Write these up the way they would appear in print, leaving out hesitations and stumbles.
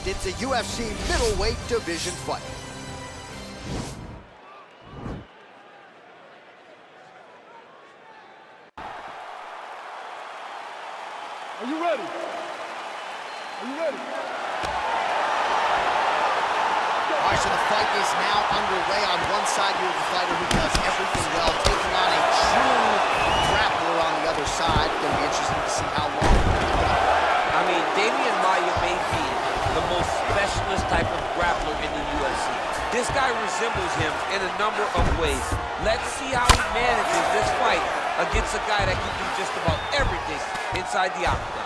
Next, it's a UFC middleweight division fight. Are you ready? Are you ready? All right, so the fight is now underway. On one side, you have the fighter who does everything well, taking on a true grappler on the other side. Going to be interesting to see how long. I mean, Damian Maia may be the most specialist type of grappler in the UFC. This guy resembles him in a number of ways. Let's see how he manages this fight against a guy that can do just about everything inside the octagon.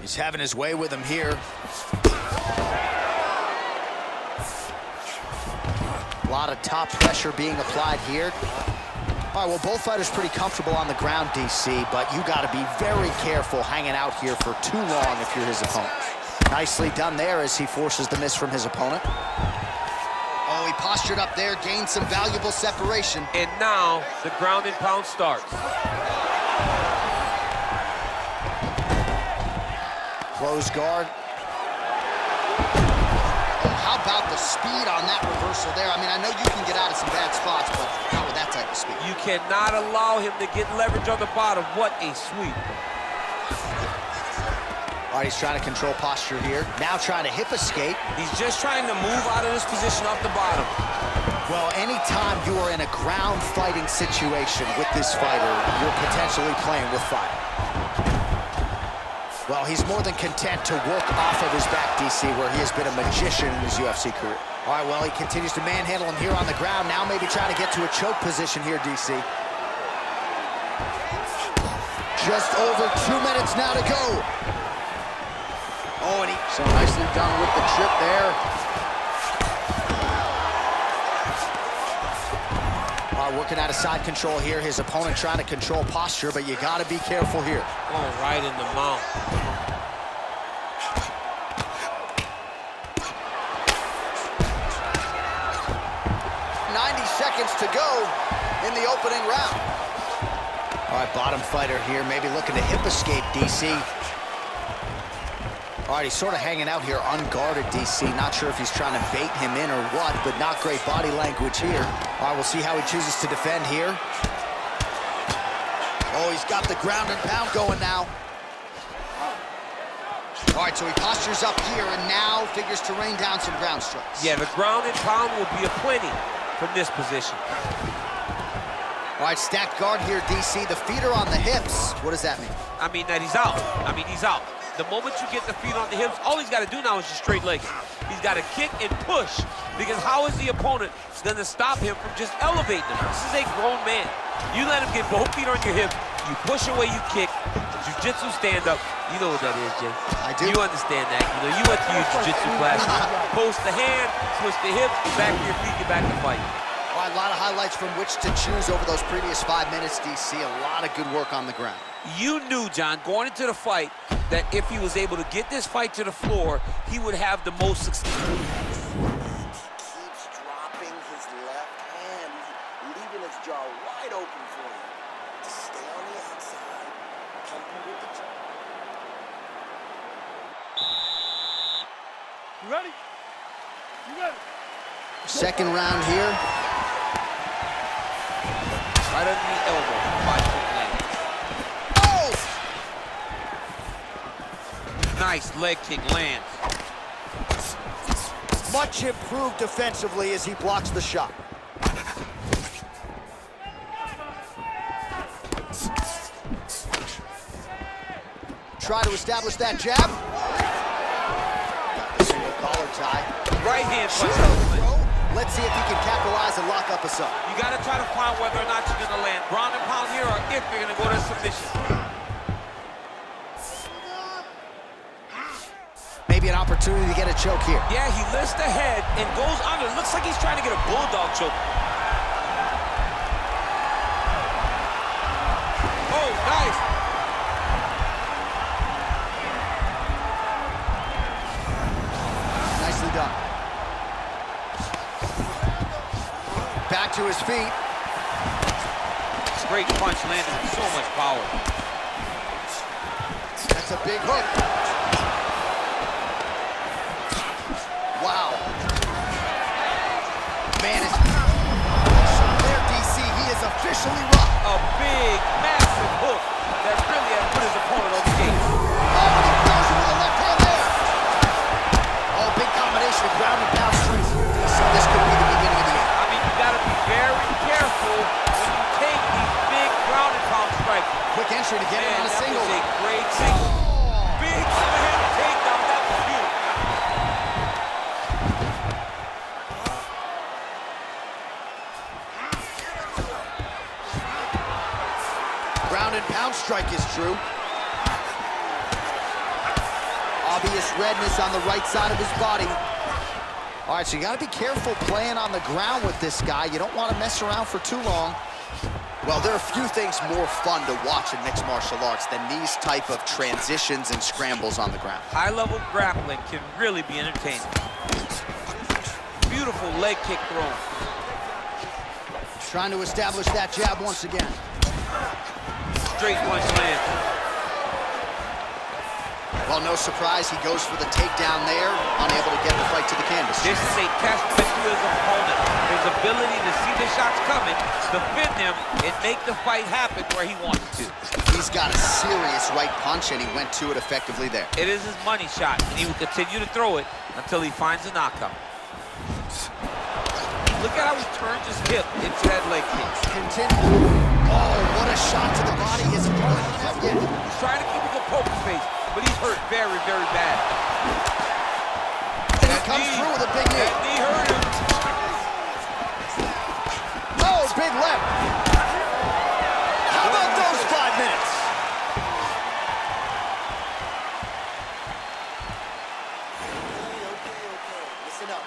He's having his way with him here. A lot of top pressure being applied here. All right, well, both fighters pretty comfortable on the ground, DC, but you got to be very careful hanging out here for too long if you're his opponent. Nicely done there as he forces the miss from his opponent. Oh, he postured up there, gained some valuable separation. And now the ground and pound starts. Close guard. How about the speed on that reversal there? I mean, I know you can get out of some bad spots, but not with that type of speed. You cannot allow him to get leverage on the bottom. What a sweep. All right, he's trying to control posture here. Now trying to hip escape. He's just trying to move out of this position off the bottom. Well, anytime you are in a ground fighting situation with this fighter, you're potentially playing with fire. Well, he's more than content to work off of his back, DC, where he has been a magician in his UFC career. All right, well, he continues to manhandle him here on the ground. Now maybe trying to get to a choke position here, DC. Just over 2 minutes now to go. Oh, and so nicely done with the trip there. All right, working out of side control here. His opponent trying to control posture, but you got to be careful here. Oh, right in the mount. 90 seconds to go in the opening round. All right, bottom fighter here, maybe looking to hip escape, DC. All right, he's sort of hanging out here unguarded, DC. Not sure if he's trying to bait him in or what, but not great body language here. All right, we'll see how he chooses to defend here. Oh, he's got the ground and pound going now. All right, so he postures up here and now figures to rain down some ground strikes. Yeah, the ground and pound will be aplenty from this position. All right, stacked guard here, DC. The feet are on the hips. What does that mean? I mean that he's out. He's out. The moment you get the feet on the hips, all he's got to do now is just straight leg. He's got to kick and push, because how is the opponent going to stop him from just elevating him? This is a grown man. You let him get both feet on your hip, you push away, you kick, jiu-jitsu stand-up. You know what that is, Jay. I do. You understand that. You know, you went to your jiu-jitsu class. Post the hand, switch the hips, get back to your feet, get back to fight. All right, a lot of highlights from which to choose over those previous 5 minutes, DC. A lot of good work on the ground. You knew, John, going into the fight, that if he was able to get this fight to the floor, he would have the most success. He keeps dropping his left hand. He's leaving his jaw wide open for you. To stay on the outside, compete with the jaw. You ready? You ready? Second round here. Right under the elbow, 5-foot land. Oh! Nice leg kick lands. Much improved defensively as he blocks the shot. Try to establish that jab. Got the single collar tie. Right hand punch. Let's see if he can capitalize and lock up a sub. You got to try to find whether or not you're going to land ground and pound here, or if you're going to go to submission. Maybe an opportunity to get a choke here. Yeah, he lifts the head and goes under. Looks like he's trying to get a bulldog choke. Oh, nice. Nicely done. Back to his feet. great punch landed with so much power. That's a big hook. Wow. Man, is there, DC. He is officially rocked. A big, massive hook that really has put his opponent on the gate. Oh, he throws him with a left hand there. Oh, big combination of ground and pound strength. So this could be the beginning of the end. I mean, you got to be very careful when you take these big ground and pound strikes. Quick entry to get him on a single. That was a great single. Big slam takedown. That was beautiful. Ground and pound strike is true. Obvious redness on the right side of his body. All right, so you got to be careful playing on the ground with this guy. You don't want to mess around for too long. Well, there are few things more fun to watch in mixed martial arts than these type of transitions and scrambles on the ground. High-level grappling can really be entertaining. Beautiful leg kick thrown. Trying to establish that jab once again. Straight punch lands. Well, no surprise, he goes for the takedown there, unable to get the fight to the canvas. This is a testament to his opponent. His ability to see the shots coming, defend them, and make the fight happen where he wants to. He's got a serious right punch, and he went to it effectively there. It is his money shot, and he will continue to throw it until he finds a knockout. Look at how he turns his hip into that leg kick. Continue. Oh, what a shot to the body. His opponent not yet. He's trying to keep a good poker face, but he's hurt very, very bad. And he comes through with a big knee. That knee hurt him. Oh, big left. How about those 5 minutes? Okay. Listen up.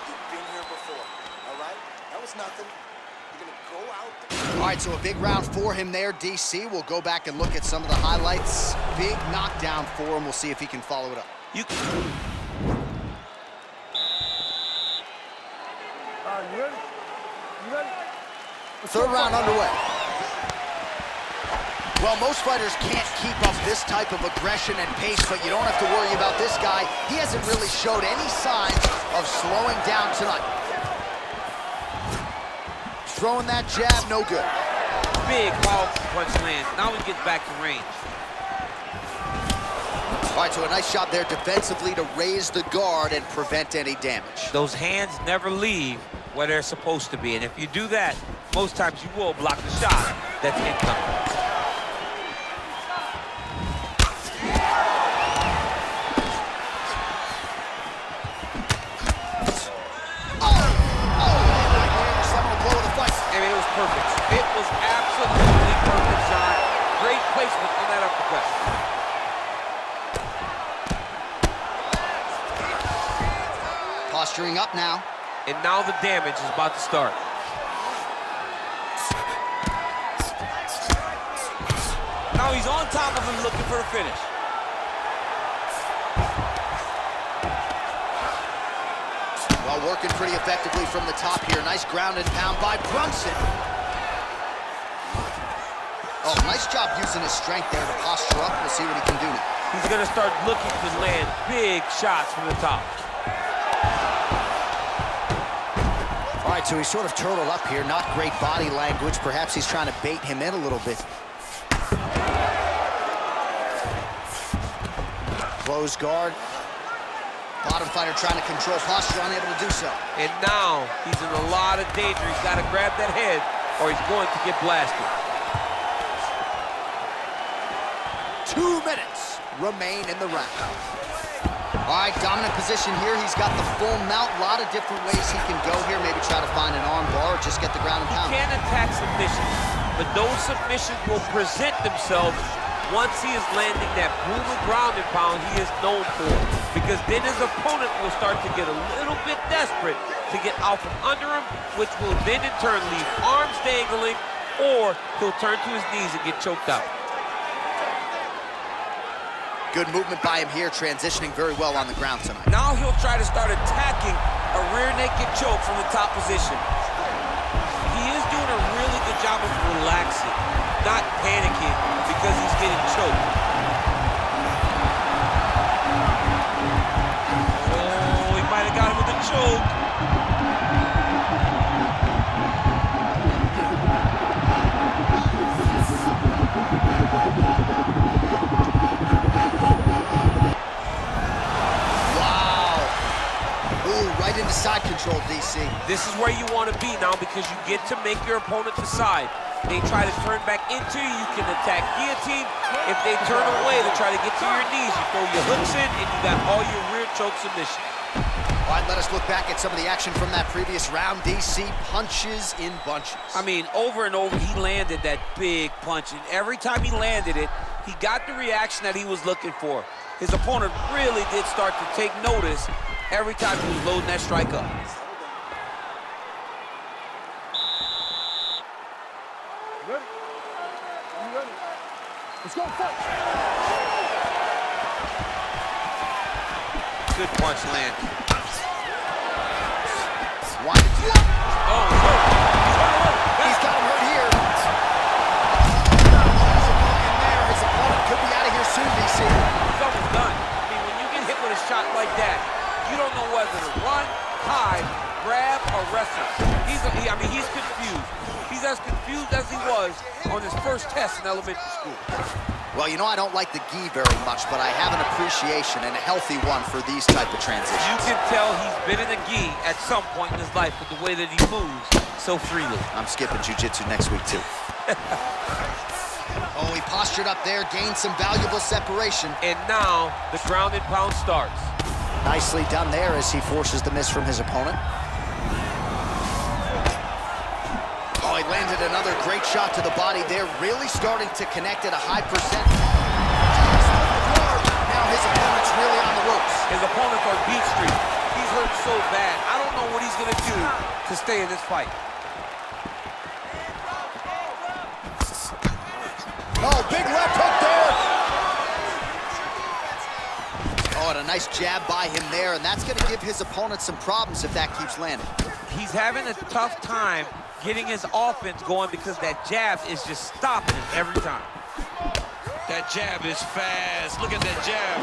You've been here before, all right? That was nothing. You're gonna go out. All right, so a big round for him there, DC. We'll go back and look at some of the highlights. Big knockdown for him. We'll see if he can follow it up. You ready? You ready? Third round underway. Well, most fighters can't keep up this type of aggression and pace, but you don't have to worry about this guy. He hasn't really showed any signs of slowing down tonight. Throwing that jab, no good. Big, powerful punch lands. Now he gets back to range. All right, so a nice job there defensively to raise the guard and prevent any damage. Those hands never leave where they're supposed to be, and if you do that, most times you will block the shot that's incoming. Perfect. It was absolutely perfect, John. Great placement on that uppercut. Posturing up now. And now the damage is about to start. Now he's on top of him looking for a finish. Well, working pretty effectively from the top here. Nice ground and pound by Brunson. Oh, nice job using his strength there to posture up. We'll see what he can do now. He's going to start looking to land big shots from the top. All right, so he's sort of turtled up here. Not great body language. Perhaps he's trying to bait him in a little bit. Close guard. Bottom fighter trying to control posture, unable to do so. And now he's in a lot of danger. He's got to grab that head or he's going to get blasted. 2 minutes remain in the round. All right, dominant position here. He's got the full mount. A lot of different ways he can go here. Maybe try to find an arm bar or just get the ground and pound. He can attack submissions, but those submissions will present themselves once he is landing that booming ground and pound he is known for. Because then his opponent will start to get a little bit desperate to get out from under him, which will then in turn leave arms dangling, or he'll turn to his knees and get choked out. Good movement by him here, transitioning very well on the ground tonight. Now he'll try to start attacking a rear naked choke from the top position. He is doing a really good job job of relaxing, not panicking because he's getting choked. Oh, he might have got him with a choke. Right into side control, DC. This is where you want to be now because you get to make your opponent decide. They try to turn back into you, you can attack guillotine. If they turn away to try to get to your knees, you throw your hooks in and you got all your rear choke submission. All right, let us look back at some of the action from that previous round. DC, punches in bunches. I mean, over and over, he landed that big punch, and every time he landed it, he got the reaction that he was looking for. His opponent really did start to take notice every time he was loading that strike up. Ready? You ready? Let's go, fight! Good punch land. Why did you... Oh, he's hurt. He's got him hurt here. His opponent could be out of here soon, DC. He's almost done. I mean, when you get hit with a shot like that, you don't know whether to run, hide, grab, or wrestle. He's confused. He's as confused as he was on his first test in elementary school. Well, you know, I don't like the gi very much, but I have an appreciation and a healthy one for these type of transitions. You can tell he's been in a gi at some point in his life with the way that he moves so freely. I'm skipping jiu-jitsu next week, too. Oh, he postured up there, gained some valuable separation. And now, the ground and pound starts. Nicely done there as he forces the miss from his opponent. Oh, he landed another great shot to the body there, really starting to connect at a high percent. Now his opponent's really on the ropes. His opponent's on beat street. He's hurt so bad. I don't know what he's going to do to stay in this fight. Oh, big left hook there. Oh, and a nice jab by him there, and that's going to give his opponent some problems if that keeps landing. He's having a tough time getting his offense going because that jab is just stopping him every time. That jab is fast. Look at that jab.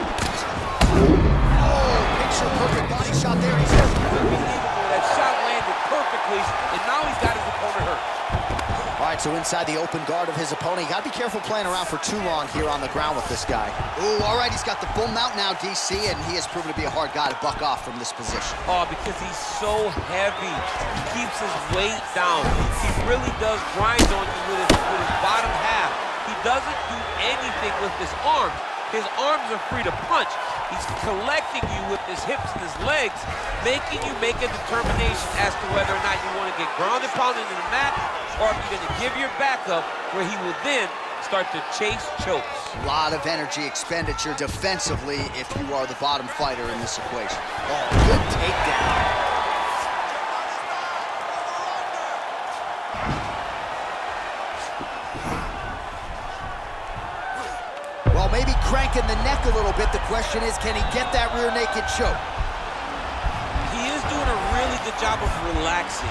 Oh, picture perfect body shot there. He's hurt. That shot landed perfectly, and now he's got his opponent hurt. All right, so inside the open guard of his opponent, you got to be careful playing around for too long here on the ground with this guy. Ooh, all right, he's got the full mount now, DC, and he has proven to be a hard guy to buck off from this position. Oh, because he's so heavy. He keeps his weight down. He really does grind on you with his bottom half. He doesn't do anything with his arms. His arms are free to punch. He's collecting you with his hips and his legs, making you make a determination as to whether or not you want to get ground and pounded in the mat, or if you're going to give your back up, where he will then start to chase chokes. A lot of energy expenditure defensively if you are the bottom fighter in this equation. Oh, good takedown. Well, maybe cranking the neck a little bit. The question is, can he get that rear naked choke? He is doing a really good job of relaxing,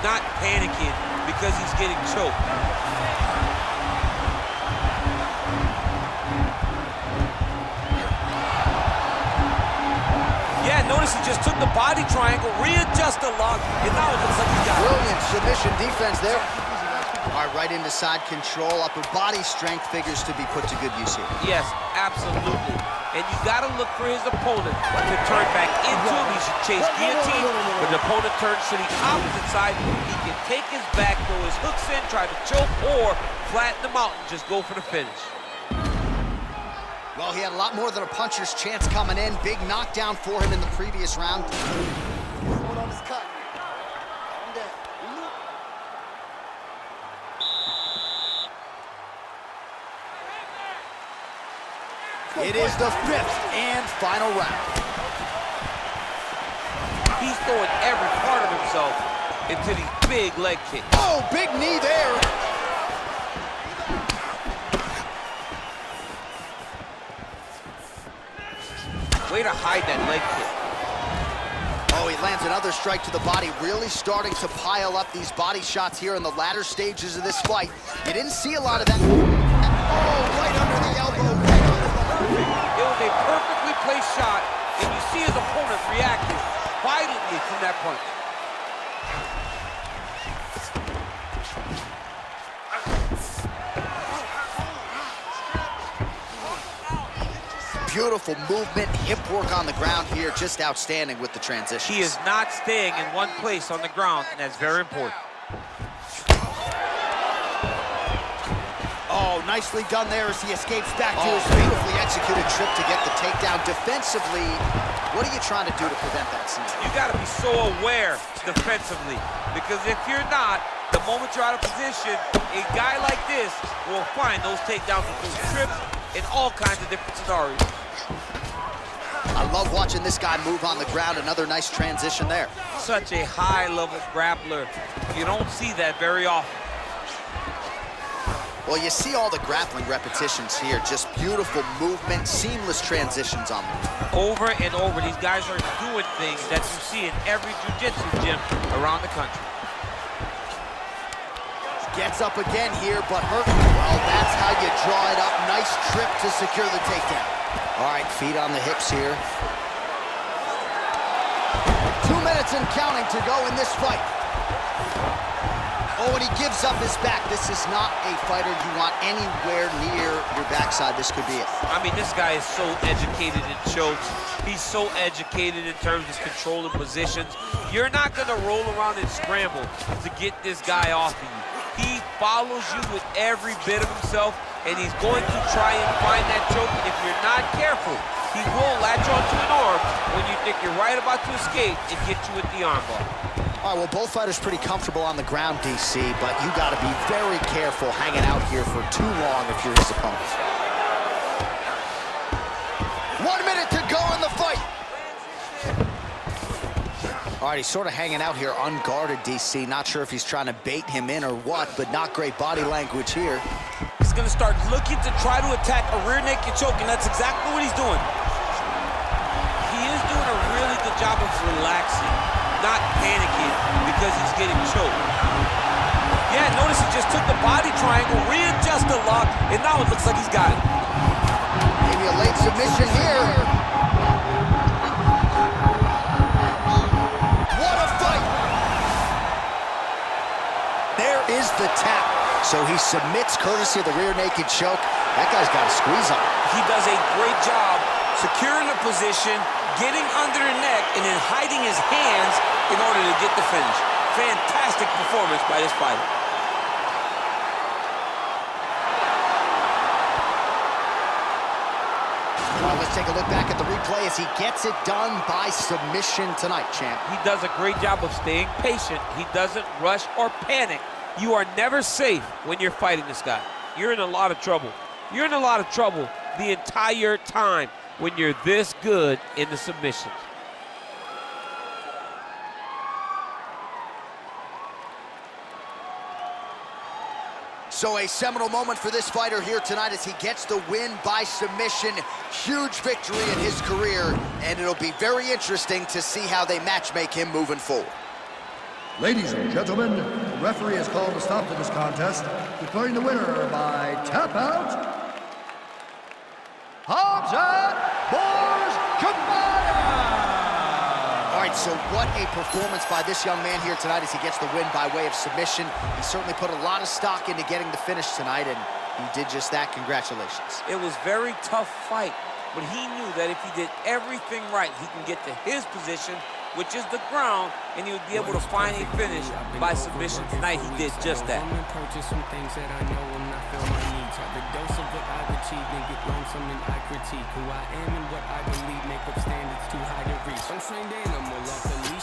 not panicking because he's getting choked. Yeah, notice he just took the body triangle, readjusted a lot, and now it looks like he got it. Brilliant submission defense there. All right, right into side control. Upper body strength figures to be put to good use here. Yes, absolutely. And you got to look for his opponent to turn back into him. He should chase guillotine. When the opponent turns to the opposite side, he can take his back, throw his hooks in, try to choke, or flatten him out and just go for the finish. Well, he had a lot more than a puncher's chance coming in. Big knockdown for him in the previous round. Going on his cut. Calm down. It is the fifth and final round. He's throwing every part of himself into these big leg kicks. Oh, big knee there. Way to hide that leg kick. Oh, he lands another strike to the body, really starting to pile up these body shots here in the latter stages of this fight. You didn't see a lot of that. Oh, right under the elbow. It was a perfectly placed shot, and you see his opponent reacting violently from that punch. Beautiful movement, hip work on the ground here, just outstanding with the transitions. He is not staying in one place on the ground, and that's very important. Oh, nicely done there as he escapes back to his beautifully executed trip to get the takedown. Defensively, what are you trying to do to prevent that scenario? You got to be so aware defensively, because if you're not, the moment you're out of position, a guy like this will find those takedowns with those trips in all kinds of different scenarios. I love watching this guy move on the ground. Another nice transition there. Such a high-level grappler. You don't see that very often. Well, you see all the grappling repetitions here. Just beautiful movement, seamless transitions on them. Over and over, these guys are doing things that you see in every jiu-jitsu gym around the country. Gets up again here, but hurt. Well, that's how you draw it up. Nice trip to secure the takedown. All right, feet on the hips here. 2 minutes and counting to go in this fight. Oh, and he gives up his back. This is not a fighter you want anywhere near your backside. This could be it. I mean, this guy is so educated in chokes. He's so educated in terms of controlling positions. You're not going to roll around and scramble to get this guy off of you. He follows you with every bit of himself, and he's going to try and find that choke. If you're not careful, he will latch onto an arm when you think you're right about to escape and get you with the armbar. All right, well, both fighters pretty comfortable on the ground, DC, but you got to be very careful hanging out here for too long if you're his opponent. 1 minute to go in the fight. All right, he's sort of hanging out here unguarded, DC. Not sure if he's trying to bait him in or what, but not great body language here. He's going to start looking to try to attack a rear naked choke, and that's exactly what he's doing. He is doing a really good job of relaxing, not panicking because he's getting choked. Yeah, notice he just took the body triangle, readjusted the lock, and now it looks like he's got it. Maybe a late submission here. Is the tap. So he submits courtesy of the rear naked choke. That guy's got a squeeze on him. He does a great job securing the position, getting under the neck, and then hiding his hands in order to get the finish. Fantastic performance by this fighter. Well, let's take a look back at the replay as he gets it done by submission tonight, champ. He does a great job of staying patient. He doesn't rush or panic. You are never safe when you're fighting this guy. You're in a lot of trouble. You're in a lot of trouble the entire time when you're this good in the submissions. So a seminal moment for this fighter here tonight as he gets the win by submission. Huge victory in his career, and it'll be very interesting to see how they matchmake him moving forward. Ladies and gentlemen, the referee has called a stop to this contest, declaring the winner by tap out, Khamzhat. All right, so what a performance by this young man here tonight as he gets the win by way of submission. He certainly put a lot of stock into getting the finish tonight, and he did just that. Congratulations. It was a very tough fight, but he knew that if he did everything right, he can get to his position, which is the ground, and he would be able to find a finish by submission tonight. He did just that. Purchase some things that I know will not fill my needs. Have the dose of what I've achieved and get lonesome and I critique who I am and what I believe make up standards too high to reach. Untrained animal off the lead.